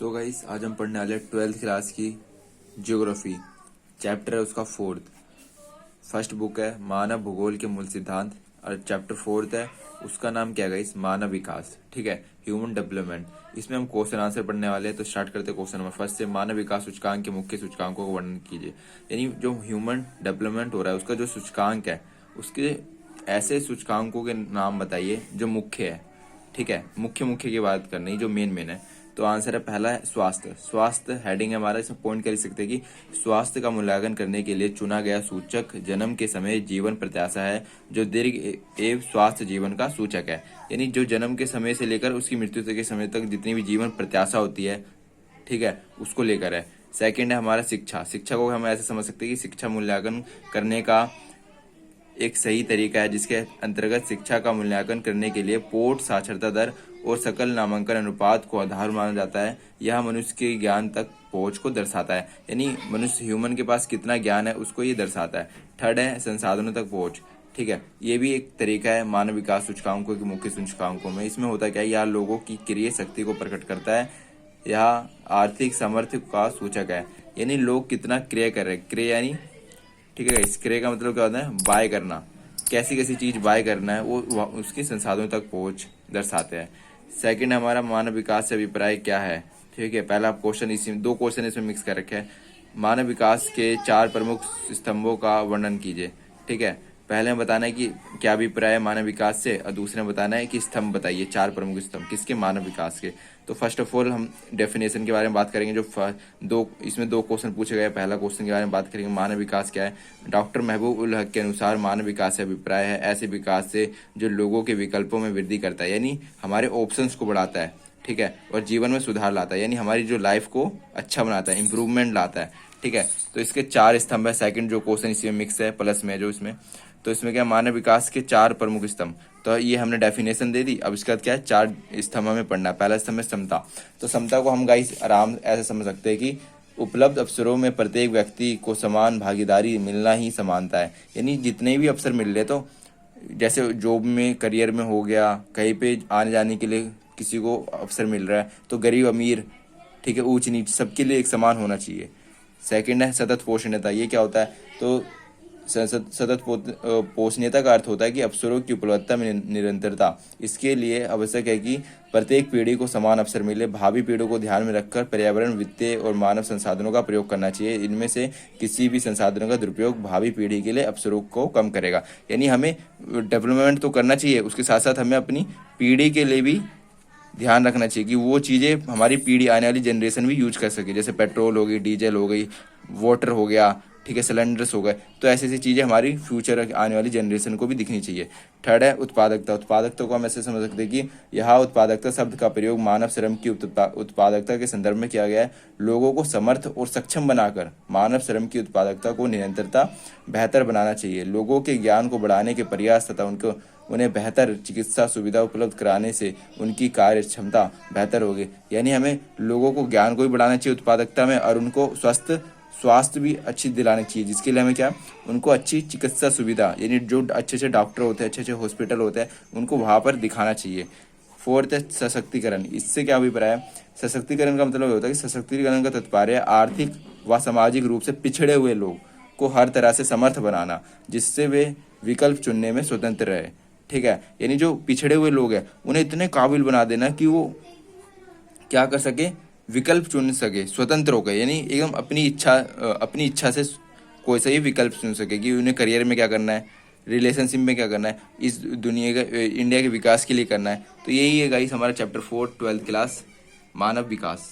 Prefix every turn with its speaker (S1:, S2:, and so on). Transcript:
S1: So guys आज हम पढ़ने वाले 12th क्लास की ज्योग्राफी। चैप्टर है उसका फोर्थ। फर्स्ट बुक है मानव भूगोल के मूल सिद्धांत और चैप्टर फोर्थ है उसका नाम क्या है गाइस, मानव विकास। ठीक है, ह्यूमन डेवलपमेंट। इसमें हम क्वेश्चन आंसर पढ़ने वाले हैं। तो स्टार्ट करते हैं क्वेश्चन नंबर फर्स्ट से। मानव विकास सूचकांक के मुख्य सूचकांकों को वर्णन कीजिए। यानी जो ह्यूमन डेवलपमेंट हो रहा है उसका जो सूचकांक है उसके ऐसे सूचकांकों के नाम बताइए जो मुख्य है। ठीक है, मुख्य की बात करनी जो मेन है। तो आंसर है पहला है स्वास्थ्य। स्वास्थ्य हेडिंग है हमारा, इसमें पॉइंट कर सकते हैं कि स्वास्थ्य का मूल्यांकन करने के लिए चुना गया सूचक जन्म के समय जीवन प्रत्याशा है जो दीर्घ एवं स्वास्थ्य जीवन का सूचक है। यानी जो जन्म के समय से लेकर उसकी मृत्यु के समय तक जितनी भी जीवन प्रत्याशा होती है, ठीक है, उसको लेकर है। सेकंड है हमारा शिक्षा। शिक्षा को हम ऐसे समझ सकते हैं कि शिक्षा मूल्यांकन करने का एक सही तरीका है जिसके अंतर्गत शिक्षा का मूल्यांकन करने के लिए पोर्ट साक्षरता दर और सकल नामांकन अनुपात को आधार माना जाता है। यह मनुष्य के ज्ञान तक पहुंच को दर्शाता है। यानी मनुष्य ह्यूमन के पास कितना ज्ञान है उसको ये दर्शाता है। थर्ड है संसाधनों तक पहुंच। ठीक है, ये भी एक तरीका है मानव विकास सूचकांकों के मुख्य सूचकांकों में। इसमें होता क्या है, यह लोगों की क्रय शक्ति को प्रकट करता है। यह आर्थिक सामर्थ्य का सूचक है। यानी लोग कितना क्रय कर रहे हैं। क्रय यानी, ठीक है, इस क्रय का मतलब क्या होता है, बाय करना। कैसी कैसी चीज बाय करना है वो उसके संसाधनों तक पहुंच दर्शाते हैं। सेकंड हमारा मानव विकास से अभिप्राय क्या है। ठीक है, पहला क्वेश्चन इसमें दो क्वेश्चन इसमें मिक्स कर रखे हैं। मानव विकास के 4 प्रमुख स्तंभों का वर्णन कीजिए। ठीक है, पहले में बताना है कि क्या अभिप्राय है मानव विकास से और दूसरे में बताना है कि स्तंभ बताइए, 4 प्रमुख स्तंभ किसके, मानव विकास के। तो फर्स्ट ऑफ ऑल हम डेफिनेशन के बारे में बात करेंगे। जो इसमें दो क्वेश्चन पूछे गए। पहला क्वेश्चन के बारे में बात करेंगे, मानव विकास क्या है। डॉक्टर महबूब उल हक के अनुसार मानव विकास से अभिप्राय है ऐसे विकास से जो लोगों के विकल्पों में वृद्धि करता है, यानी हमारे ऑप्शंस को बढ़ाता है। ठीक है, और जीवन में सुधार लाता है, यानी हमारी जो लाइफ को अच्छा बनाता है, इंप्रूवमेंट लाता है। ठीक है, तो इसके 4 स्तंभ है। सेकंड जो क्वेश्चन इसमें मिक्स है प्लस में जो इसमें, तो इसमें क्या, मानव विकास के 4 प्रमुख स्तंभ। तो ये हमने डेफिनेशन दे दी। अब इसके बाद क्या है, 4 स्तंभ हमें पढ़ना है। पहला स्तंभ है समता। तो समता को हम गाइस आराम ऐसे समझ सकते हैं कि उपलब्ध अवसरों में प्रत्येक व्यक्ति को समान भागीदारी मिलना ही समानता है। यानी जितने भी अवसर मिल रहे, तो जैसे जॉब में, करियर में हो गया, कहीं पे आने जाने के लिए किसी को अवसर मिल रहा है, तो गरीब अमीर, ठीक है, ऊंच नीच सबके लिए एक समान होना चाहिए। सेकंड है सतत पोषणीयता। ये क्या होता है, तो सतत पोषणीयता का अर्थ होता है कि अवसरों की उपलब्धता में निरंतरता। इसके लिए आवश्यक है कि प्रत्येक पीढ़ी को समान अवसर मिले। भावी पीढ़ियों को ध्यान में रखकर पर्यावरण, वित्तीय और मानव संसाधनों का प्रयोग करना चाहिए। इनमें से किसी भी संसाधनों का दुरुपयोग भावी पीढ़ी के लिए अवसरों को कम करेगा। यानी हमें डेवलपमेंट तो करना चाहिए, उसके साथ साथ हमें अपनी पीढ़ी के लिए भी ध्यान रखना चाहिए कि वो चीज़ें हमारी पीढ़ी, आने वाली जनरेशन भी यूज कर सके। जैसे पेट्रोल हो गई, डीजल हो गई, वाटर हो गया, ठीक है, सिलेंडर्स हो गए। तो ऐसी ऐसी चीज़ें हमारी फ्यूचर आने वाली जनरेशन को भी दिखनी चाहिए। थर्ड है उत्पादकता। उत्पादकता को हम ऐसे समझ सकते हैं कि यह उत्पादकता शब्द का प्रयोग मानव श्रम की उत्पादकता के संदर्भ में किया गया है। लोगों को समर्थ और सक्षम बनाकर मानव श्रम की उत्पादकता को निरंतरता बेहतर बनाना चाहिए। लोगों के ज्ञान को बढ़ाने के प्रयास तथा उन्हें बेहतर चिकित्सा सुविधा उपलब्ध कराने से उनकी कार्य क्षमता बेहतर होगी। यानी हमें लोगों को ज्ञान को भी बढ़ाना चाहिए उत्पादकता में, और उनको स्वास्थ्य भी अच्छी दिलानी चाहिए, जिसके लिए हमें क्या, उनको अच्छी चिकित्सा सुविधा, यानी जो अच्छे अच्छे डॉक्टर होते हैं, अच्छे अच्छे हॉस्पिटल होते हैं, उनको वहाँ पर दिखाना चाहिए। फोर्थ है सशक्तिकरण। इससे क्या अभिप्राय है, सशक्तिकरण का मतलब होता है कि सशक्तिकरण का तात्पर्य आर्थिक व सामाजिक रूप से पिछड़े हुए लोग को हर तरह से समर्थ बनाना, जिससे वे विकल्प चुनने में स्वतंत्र रहे। ठीक है, यानी जो पिछड़े हुए लोग हैं उन्हें इतने काबिल बना देना कि वो क्या कर सके, विकल्प चुन सके स्वतंत्र होकर। यानी एकदम अपनी इच्छा से कोई सा ही विकल्प चुन सके कि उन्हें करियर में क्या करना है, रिलेशनशिप में क्या करना है, इस दुनिया का, इंडिया के विकास के लिए करना है। तो यही है गाइस हमारा चैप्टर 4 12th क्लास, मानव विकास।